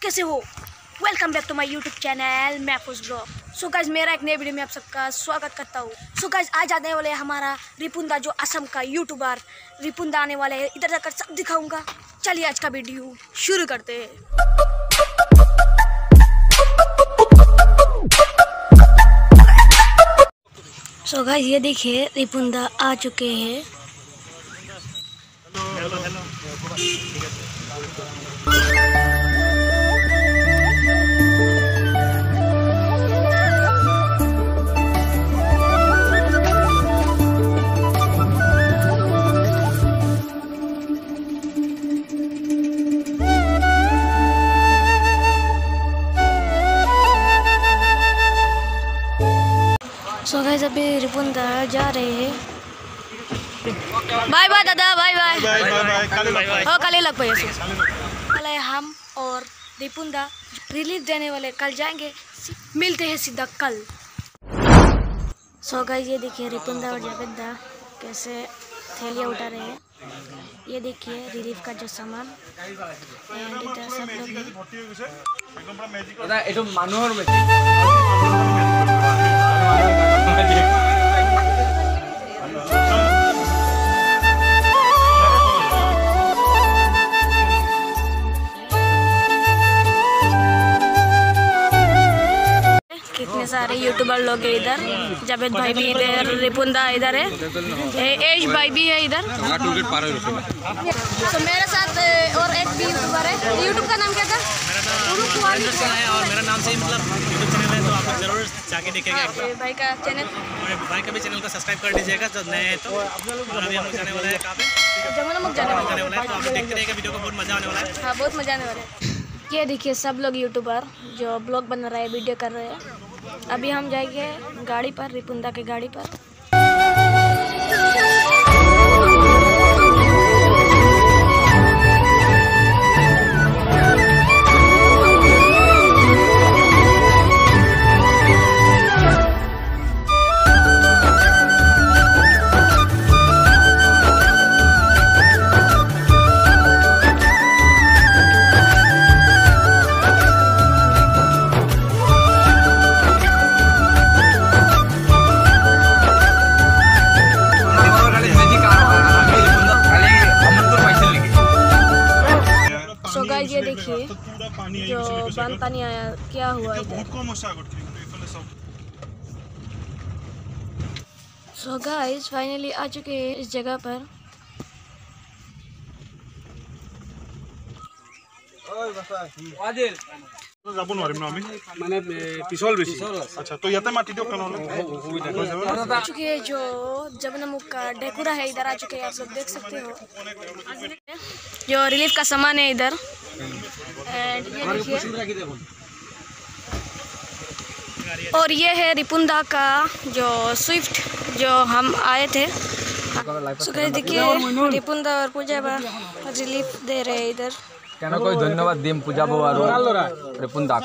कैसे हो? Welcome back to my YouTube channel Mahfooz blog. So guys, मेरा एक नए वीडियो में आप सबका स्वागत करता हूँ। सो गाइस, आज आने वाले हमारा रिपुंदा, जो असम का यूट्यूबर रिपुंदा आने वाले हैं। इधर जाकर सब दिखाऊंगा। चलिए आज का वीडियो शुरू करते हैं। सो गाइस, ये देखिए रिपुंदा आ चुके हैं। सो गाइस, अभी रिपुंदा जा रहे हैं। बाय बाय दादा, बाय बाय हो कल लग पाए। हम और रिपुंदा रिलीज देने वाले कल जाएंगे, मिलते हैं सीधा कल। सो गाइस, ये देखिए रिपुंदा और जावेदा कैसे थैलियाँ उठा रहे हैं। ये देखिए रिलीफ का जो सामान, एंड इधर सब लोग कितने सारे यूट्यूबर लोग हैं इधर। जावेद भाई भी इधर, रिपुंदा इधर है, एश भाई भी है इधर। तो मेरे साथ और एक भी यूट्यूबर है। यूट्यूब का नाम क्या था? और मेरा नाम से मतलब यूट्यूब चैनल है, तो आप जरूर जाके देखिएगा। भाई का चैनल, भाई का भी चैनल को सब्सक्राइब कर दीजिएगा जो नए हैं। तो अभी हम जाने वाले हैं कहाँ पे? जमुनामुख जाने वाले हैं। तो आप देखते रहेंगे वीडियो को, बहुत मजा आने वाला है। हाँ, बहुत मजा आने वाला है। ये देखिए सब लोग यूट्यूबर जो ब्लॉग बना रहे हैं, वीडियो कर रहे हैं। अभी हम जाएंगे गाड़ी पर, रिपुंदा के गाड़ी पर। सो गाइस, ये देखिए जो बांध पानी आया, क्या हुआ इधर। सो गाइस, फाइनली आ चुके हैं इस जगह पर। आ चुके हैं जो जमुनामुख का डेकोरा है, इधर आ चुके हैं। आप लोग देख सकते हो जो रिलीफ का सामान है इधर। एंड ये देखिए, और ये है रिपुंदा का जो स्विफ्ट जो हम आए थे। सो गाइस, देखिए रिपुंदा और पूजा बा रिलीफ दे रहे हैं इधर। কেন কই ধন্যবাদ দিম পূজা বউ আর রিপুন্দাক।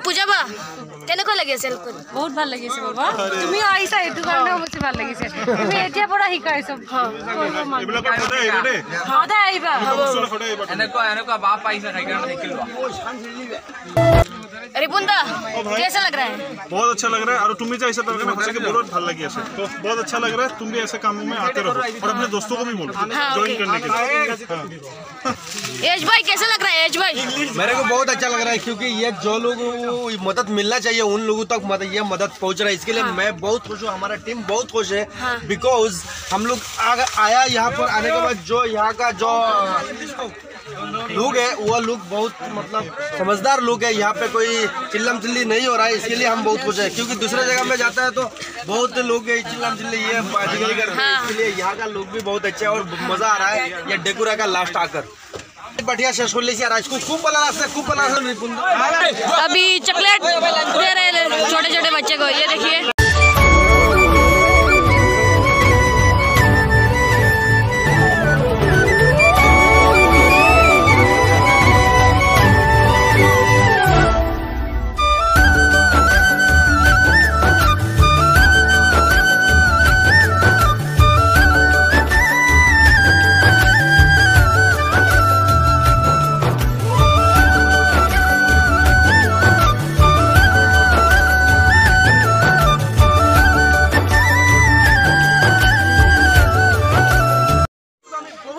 পূজা বা কেনেকুৱা লাগি আছে? বহুত ভাল লাগিছে বাবা, তুমি আহিছা এইটো কাৰণে বেছি ভাল লাগিছে। তুমি এতিয়া পৰা শিকাইছো, সদায় আহিবা। এনেকুৱা বাপ পাইছে সেইকাৰণে দেখিলো। रिपुंदा कैसा लग रहा है? बहुत अच्छा लग रहा है। और तुम भी ऐसा तरह ना के बोलो ভাল लगी ऐसे, तो बहुत अच्छा लग रहा है। तुम भी ऐसे कामों में आते रहो और अपने दोस्तों को भी बोलो ज्वाइन करने के लिए। एज भाई कैसा लग रहा है? एज भाई मेरे को बहुत अच्छा लग रहा है, क्योंकि ये जो लोगों को मदद मिलना चाहिए उन लोगों तक ये मदद पहुंच रहा है। इसके लिए मैं बहुत खुश हूँ, हमारा टीम बहुत खुश है। बिकॉज हम लोग आया यहाँ पर आने के बाद जो यहाँ का जो लोग है वो लोग बहुत मतलब समझदार लोग है। यहाँ पे कोई चिल्लम चिल्ली नहीं हो रहा है, इसके लिए हम बहुत खुश है। क्योंकि दूसरे जगह में जाता है तो बहुत लोग चिल्लम चिल्ली ये बाजीगरी करते हैं, इसके लिए यहाँ का लोग भी बहुत अच्छा है और मजा आ रहा है ये डेकोरा का लास्ट आकर। बढ़िया शेषोल्ली से खूब पला अभी चॉकलेट दे रहे छोटे छोटे बच्चे को, ये देखिए।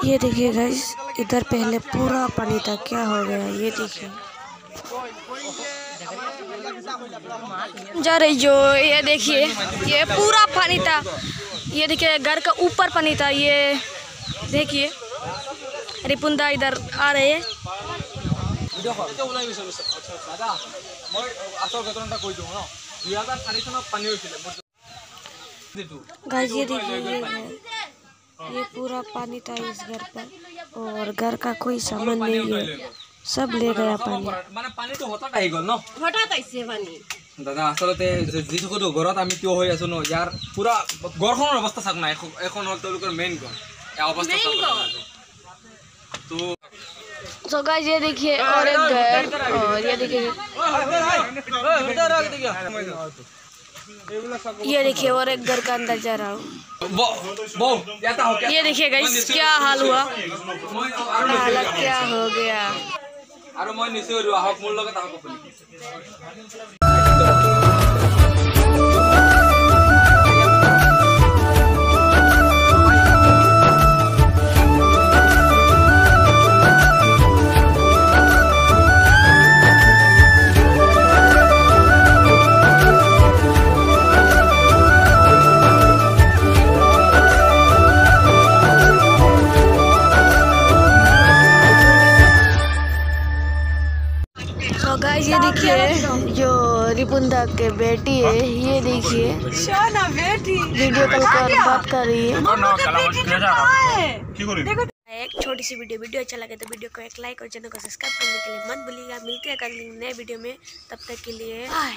ये देखिए गाइस, इधर पहले पूरा पानी था, क्या हो गया ये देखिए। जा रही जो ये देखिए, ये पूरा पानी था। ये देखिए घर का ऊपर पानी था। ये देखिए रिपुंदा इधर आ रहे हैं। गाइस ये देखिए, ये पूरा पानी था इस घर पर और घर का कोई सामान नहीं है, सब ले गया पानी। মানে পানীটো হঠাৎ আহি গ'ল ন? হঠাৎ আহিছে পানী। দাদা আচলতে যিটো ঘৰত আমি থিয় হৈ আছো ন, ইয়াৰ পুৰা ঘৰখনৰ অৱস্থা চাওক না। এখন হ'ল তেওঁলোকৰ মেইন ঘৰ, এই অৱস্থা তো तो गाइस ये देखिए और एक घर, और ये देखिए और एक घर का अंदर जा रहा हूँ। ये देखिए गाइस क्या हाल हुआ, हालत क्या हो गया। আৰু মই নিশ্চয় আহক মোৰ লগত আহক। तो गाइस ये देखिए जो रिपुंदा के बेटी है, ये देखिए वीडियो कॉल कर बात कर रही है। एक छोटी सी वीडियो अच्छा लगे तो वीडियो को एक लाइक और चैनल को सब्सक्राइब करने के लिए मत भूलिएगा। मिलते हैं कल नए वीडियो में, तब तक के लिए बाय।